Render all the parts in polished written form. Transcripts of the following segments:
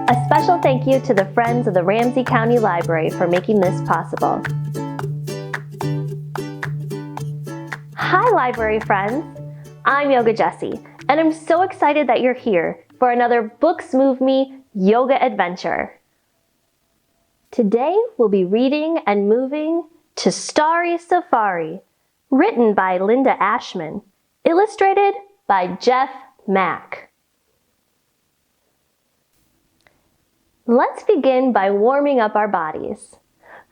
A special thank you to the friends of the Ramsey County Library for making this possible. Hi library friends, I'm Yoga Jessie, and I'm so excited that you're here for another Books Move Me yoga adventure. Today we'll be reading and moving to Starry Safari, written by Linda Ashman, illustrated by Jeff Mack. Let's begin by warming up our bodies.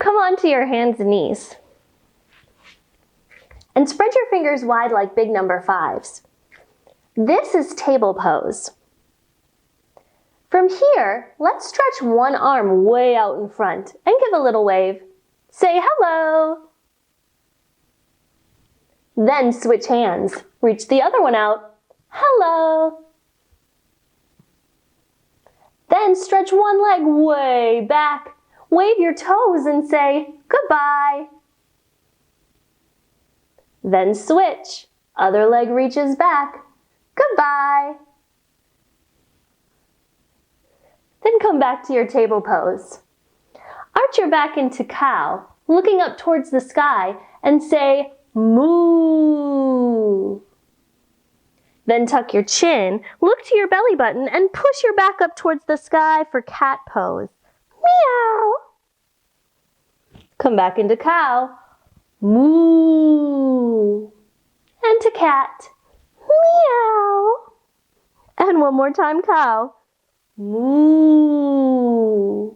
Come onto your hands and knees. And spread your fingers wide like big number 5s. This is table pose. From here, let's stretch one arm way out in front and give a little wave. Say hello. Then switch hands. Reach the other one out. Hello. Then stretch one leg way back. Wave your toes and say goodbye. Then switch. Other leg reaches back. Goodbye. Then come back to your table pose. Arch your back into cow, looking up towards the sky, and say moo. Then tuck your chin, look to your belly button, and push your back up towards the sky for cat pose. Meow. Come back into cow. Moo. And to cat. Meow. And one more time cow. Moo.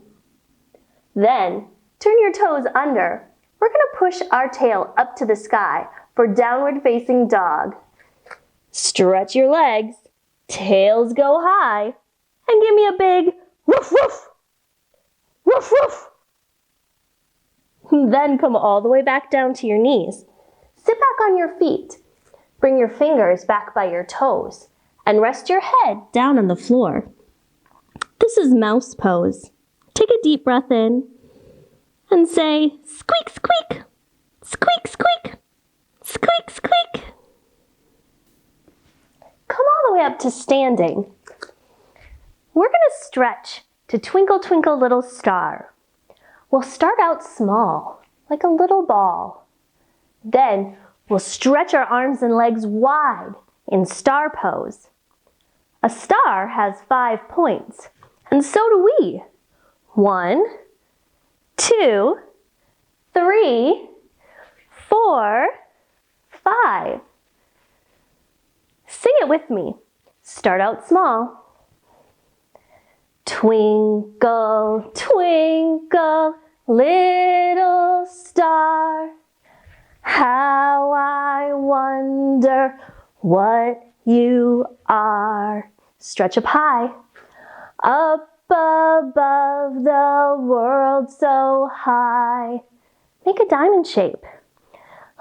Then turn your toes under. We're going to push our tail up to the sky for downward facing dog. Stretch your legs, tails go high, and give me a big woof woof, woof woof. Then come all the way back down to your knees. Sit back on your feet. Bring your fingers back by your toes and rest your head down on the floor. This is mouse pose. Take a deep breath in and say squeak squeak, squeak squeak, squeak squeak. Come all the way up to standing. We're going to stretch to Twinkle Twinkle Little Star. We'll start out small, like a little ball. Then we'll stretch our arms and legs wide in star pose. A star has 5 points, and so do we. 1, 2, 3, 4, 5. Sing it with me. Start out small. Twinkle, twinkle, little star, how I wonder what you are. Stretch up high. Up above the world so high. Make a diamond shape.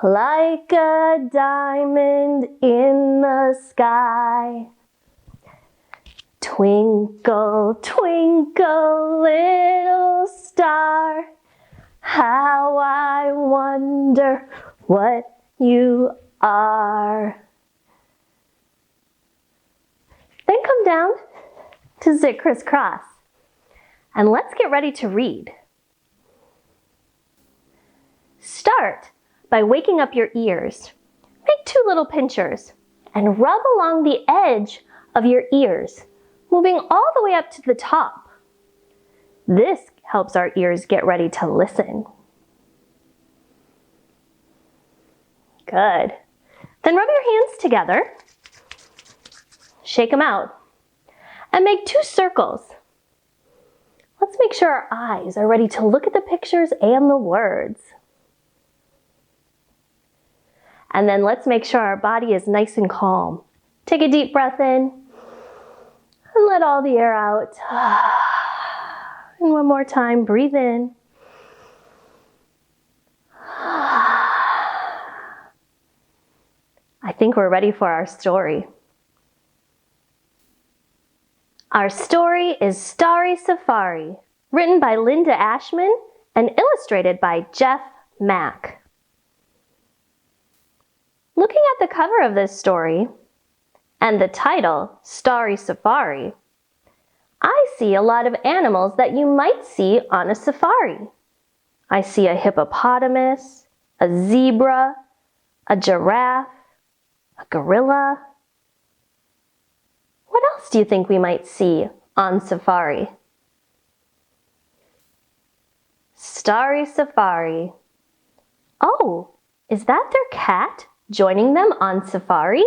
Like a diamond in the sky. Twinkle, twinkle, little star, how I wonder what you are. Then come down to sit crisscross. And let's get ready to read. Start by waking up your ears. Make 2 little pinchers and rub along the edge of your ears, moving all the way up to the top. This helps our ears get ready to listen. Good. Then rub your hands together, shake them out, and make 2 circles. Let's make sure our eyes are ready to look at the pictures and the words. And then let's make sure our body is nice and calm. Take a deep breath in and let all the air out. And one more time, breathe in. think we're ready for our story. Our story is Starry Safari, written by Linda Ashman and illustrated by Jeff Mack. Looking at the cover of this story and the title, Starry Safari, I see a lot of animals that you might see on a safari. I see a hippopotamus, a zebra, a giraffe, a gorilla. What else do you think we might see on safari? Starry Safari. Oh, is that their cat joining them on safari?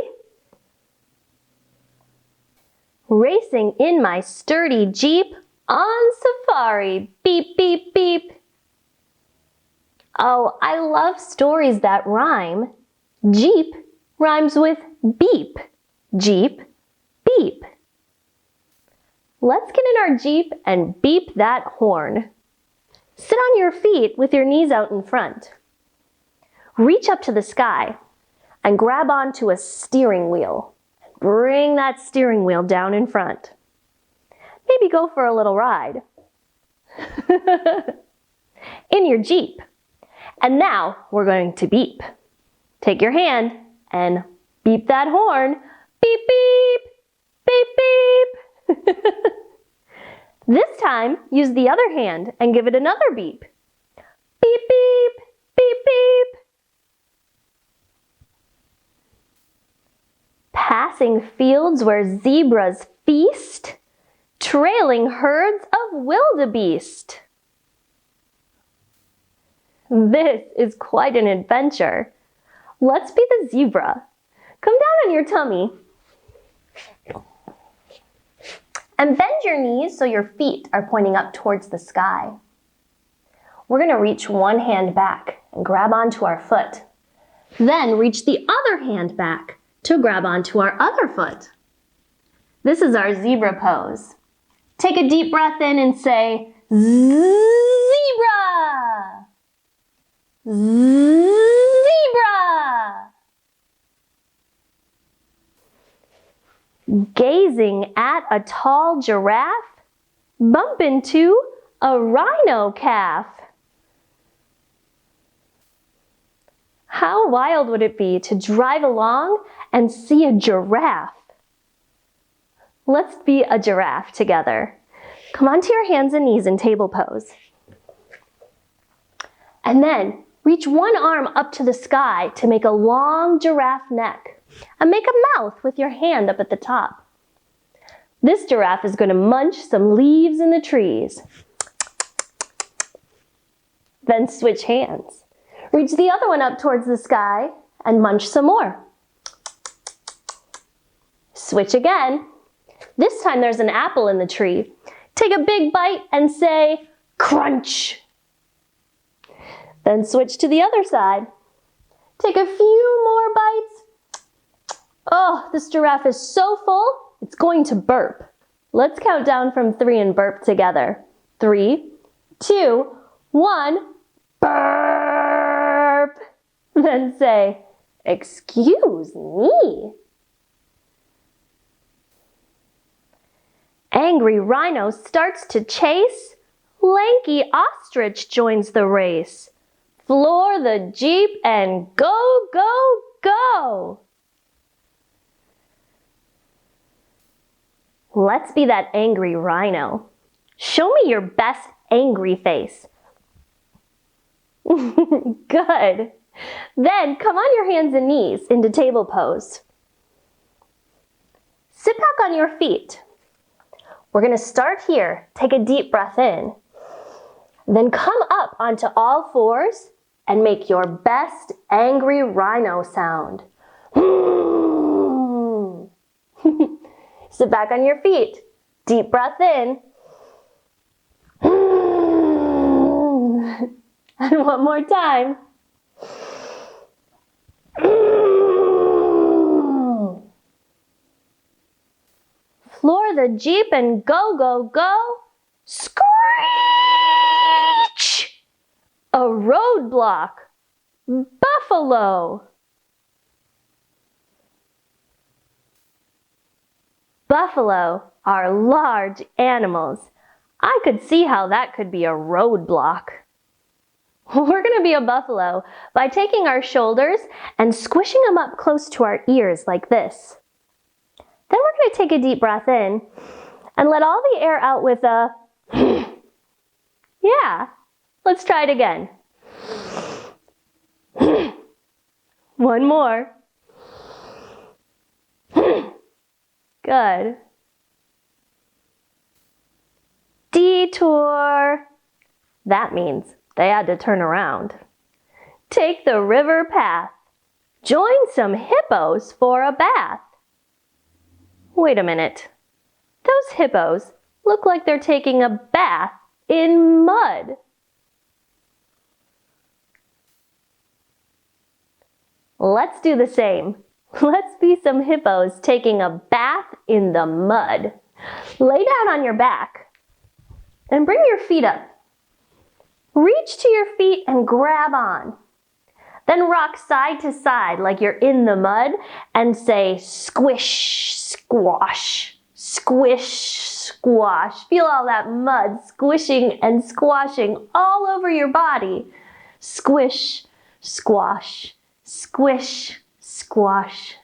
Racing in my sturdy Jeep on safari. Beep, beep, beep. Oh, I love stories that rhyme. Jeep rhymes with beep. Jeep, beep. Let's get in our Jeep and beep that horn. Sit on your feet with your knees out in front. Reach up to the sky and grab onto a steering wheel. Bring that steering wheel down in front. Maybe go for a little ride. In your Jeep. And now we're going to beep. Take your hand and beep that horn. Beep, beep, beep, beep. This time, use the other hand and give it another beep. Beep, beep, beep, beep. Passing fields where zebras feast, trailing herds of wildebeest. This is quite an adventure. Let's be the zebra. Come down on your tummy. And bend your knees so your feet are pointing up towards the sky. We're going to reach one hand back and grab onto our foot. Then reach the other hand back to grab onto our other foot. This is our zebra pose. Take a deep breath in and say, zebra! Zebra! Gazing at a tall giraffe, bump into a rhino calf. How wild would it be to drive along and see a giraffe? Let's be a giraffe together. Come onto your hands and knees in table pose. And then reach one arm up to the sky to make a long giraffe neck. And make a mouth with your hand up at the top. This giraffe is going to munch some leaves in the trees. Then switch hands. Reach the other one up towards the sky and munch some more. Switch again. This time there's an apple in the tree. Take a big bite and say, crunch. Then switch to the other side. Take a few more bites. Oh, this giraffe is so full, it's going to burp. Let's count down from 3 and burp together. 3, 2, 1, burp. Then say, excuse me. Angry rhino starts to chase. Lanky ostrich joins the race. Floor the Jeep and go, go, go. Let's be that angry rhino. Show me your best angry face. Good. Then come on your hands and knees into table pose. Sit back on your feet. We're going to start here. Take a deep breath in. Then come up onto all fours and make your best angry rhino sound. Sit back on your feet. Deep breath in. And one more time. Floor the Jeep and go, go, go. Screech! A roadblock. Buffalo. Buffalo are large animals. I could see how that could be a roadblock. We're going to be a buffalo by taking our shoulders and squishing them up close to our ears like this. Then we're going to take a deep breath in and let all the air out with a yeah, let's try it again. One more. Good. Detour. That means they had to turn around. Take the river path. Join some hippos for a bath. Wait a minute. Those hippos look like they're taking a bath in mud. Let's do the same. Let's be some hippos taking a bath in the mud. Lay down on your back and bring your feet up. Reach to your feet and grab on. Then rock side to side like you're in the mud and say squish, squash, squish, squash. Feel all that mud squishing and squashing all over your body. Squish, squash, squish, squash.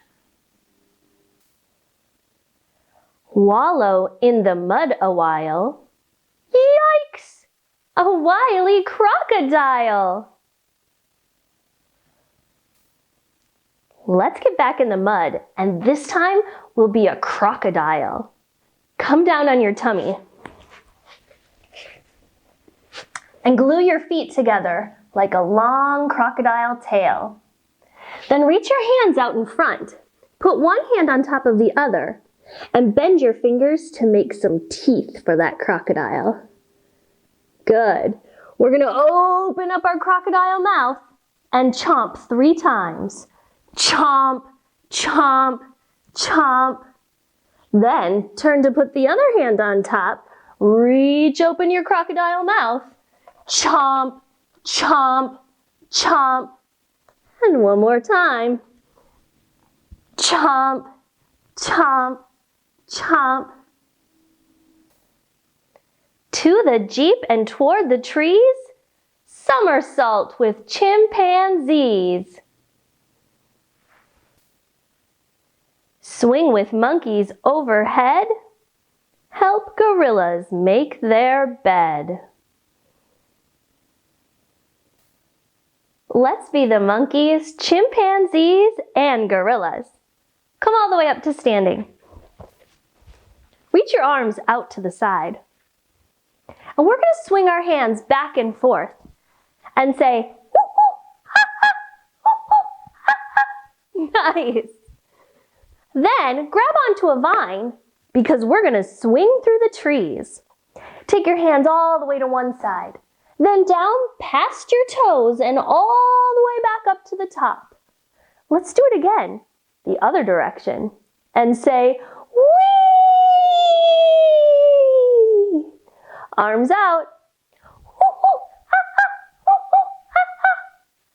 Wallow in the mud a while. Yikes! A wily crocodile. Let's get back in the mud, and this time we'll be a crocodile. Come down on your tummy and glue your feet together like a long crocodile tail. Then reach your hands out in front. Put one hand on top of the other and bend your fingers to make some teeth for that crocodile. Good. We're going to open up our crocodile mouth and chomp 3 times. Chomp, chomp, chomp. Then turn to put the other hand on top. Reach open your crocodile mouth. Chomp, chomp, chomp. And one more time. Chomp, chomp, chomp. To the jeep and toward the trees. Somersault with chimpanzees. Swing with monkeys overhead. Help gorillas make their bed. Let's be the monkeys, chimpanzees, and gorillas. Come all the way up to standing. Reach your arms out to the side. And we're going to swing our hands back and forth and say, woo, woo, ha, ha, woo, woo, ha, ha. Nice. Then grab onto a vine because we're going to swing through the trees. Take your hands all the way to one side. Then down past your toes and all the way back up to the top. Let's do it again, the other direction, and say, whee! Arms out.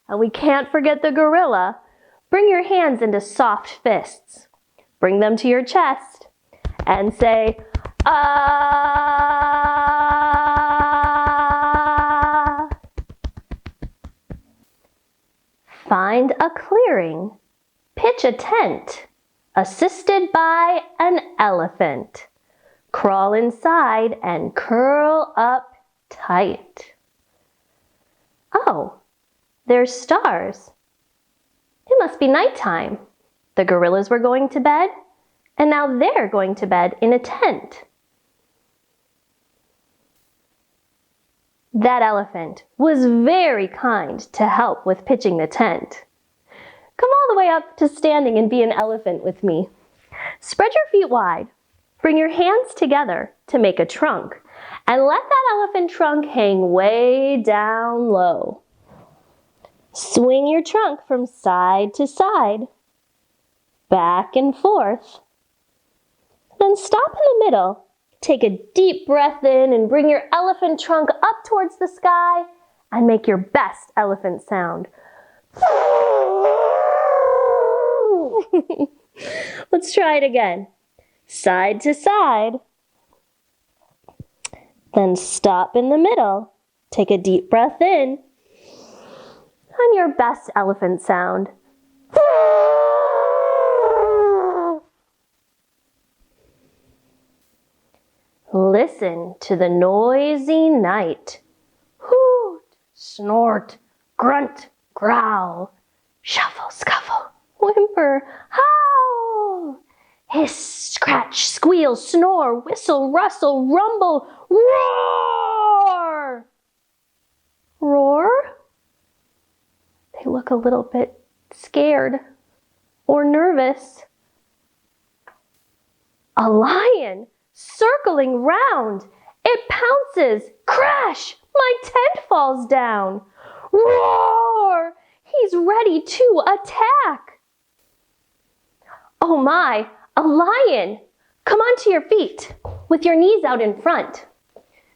And we can't forget the gorilla. Bring your hands into soft fists. Bring them to your chest and say, ah. Find a clearing. Pitch a tent, assisted by an elephant. Crawl inside and curl up tight. Oh, there's stars. It must be nighttime. The gorillas were going to bed, and now they're going to bed in a tent. That elephant was very kind to help with pitching the tent. Come all the way up to standing and be an elephant with me. Spread your feet wide. Bring your hands together to make a trunk, and let that elephant trunk hang way down low. Swing your trunk from side to side, back and forth. Then stop in the middle. Take a deep breath in and bring your elephant trunk up towards the sky and make your best elephant sound. Let's try it again. side to side. Then stop in the middle. Take a deep breath in. And your best elephant sound. Listen to the noisy night. Hoot, snort, grunt, growl, shuffle, scuffle, whimper, howl, hiss, scratch, squeal, snore, whistle, rustle, rumble, roar. Roar? They look a little bit scared or nervous. A lion circling round. It pounces. Crash! My tent falls down. Roar! He's ready to attack. Oh my, a lion! Come onto your feet with your knees out in front.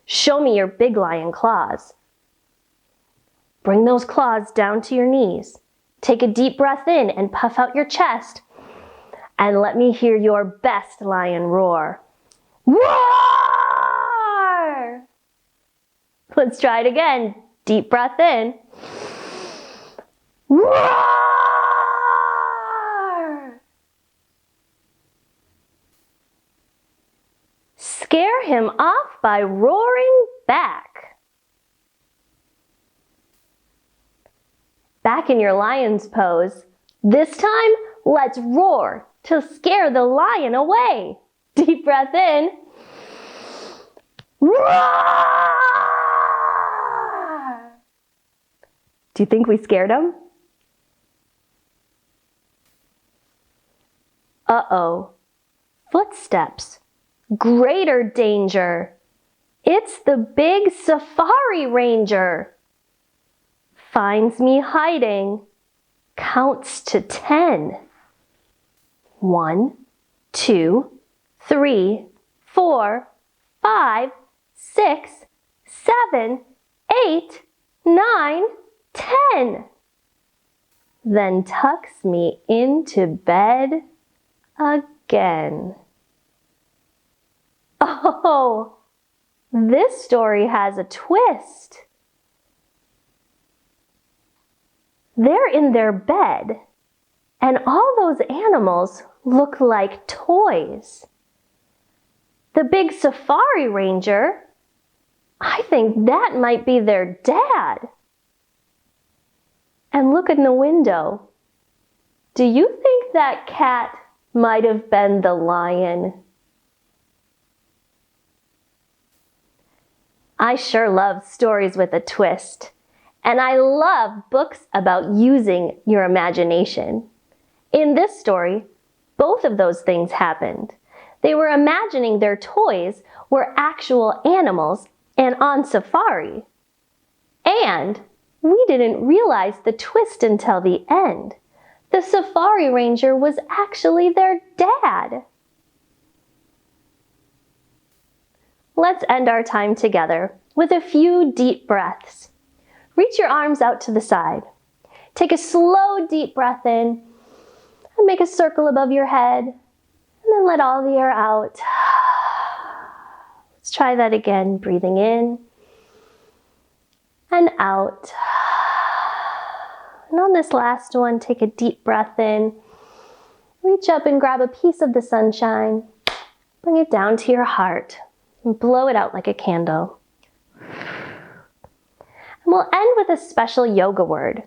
Show me your big lion claws. Bring those claws down to your knees. Take a deep breath in and puff out your chest. And let me hear your best lion roar. Roar! Let's try it again. Deep breath in. Roar! Scare him off by roaring back. Back in your lion's pose. This time, let's roar to scare the lion away. Deep breath in. Roar! Do you think we scared him? Uh-oh. Footsteps. Greater danger. It's the big safari ranger. Finds me hiding. Counts to 10. 1, 2, 3, 4, 5, 6, 7, 8, 9, 10. Then tucks me into bed again. Oh, this story has a twist. They're in their bed, and all those animals look like toys. The big safari ranger, I think that might be their dad. And look in the window. Do you think that cat might have been the lion? I sure love stories with a twist. And I love books about using your imagination. In this story, both of those things happened. They were imagining their toys were actual animals and on safari. And we didn't realize the twist until the end. The safari ranger was actually their dad. Let's end our time together with a few deep breaths. Reach your arms out to the side. Take a slow, deep breath in and make a circle above your head. And then let all the air out. Let's try that again. Breathing in and out. And on this last one, take a deep breath in. Reach up and grab a piece of the sunshine. Bring it down to your heart and blow it out like a candle. And we'll end with a special yoga word,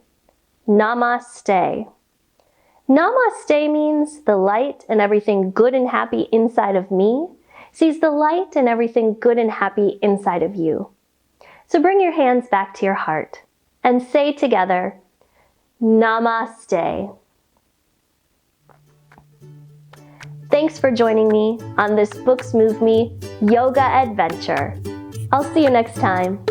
Namaste. Namaste means the light and everything good and happy inside of me sees the light and everything good and happy inside of you. So bring your hands back to your heart and say together, Namaste. Thanks for joining me on this Books Move Me yoga adventure. I'll see you next time.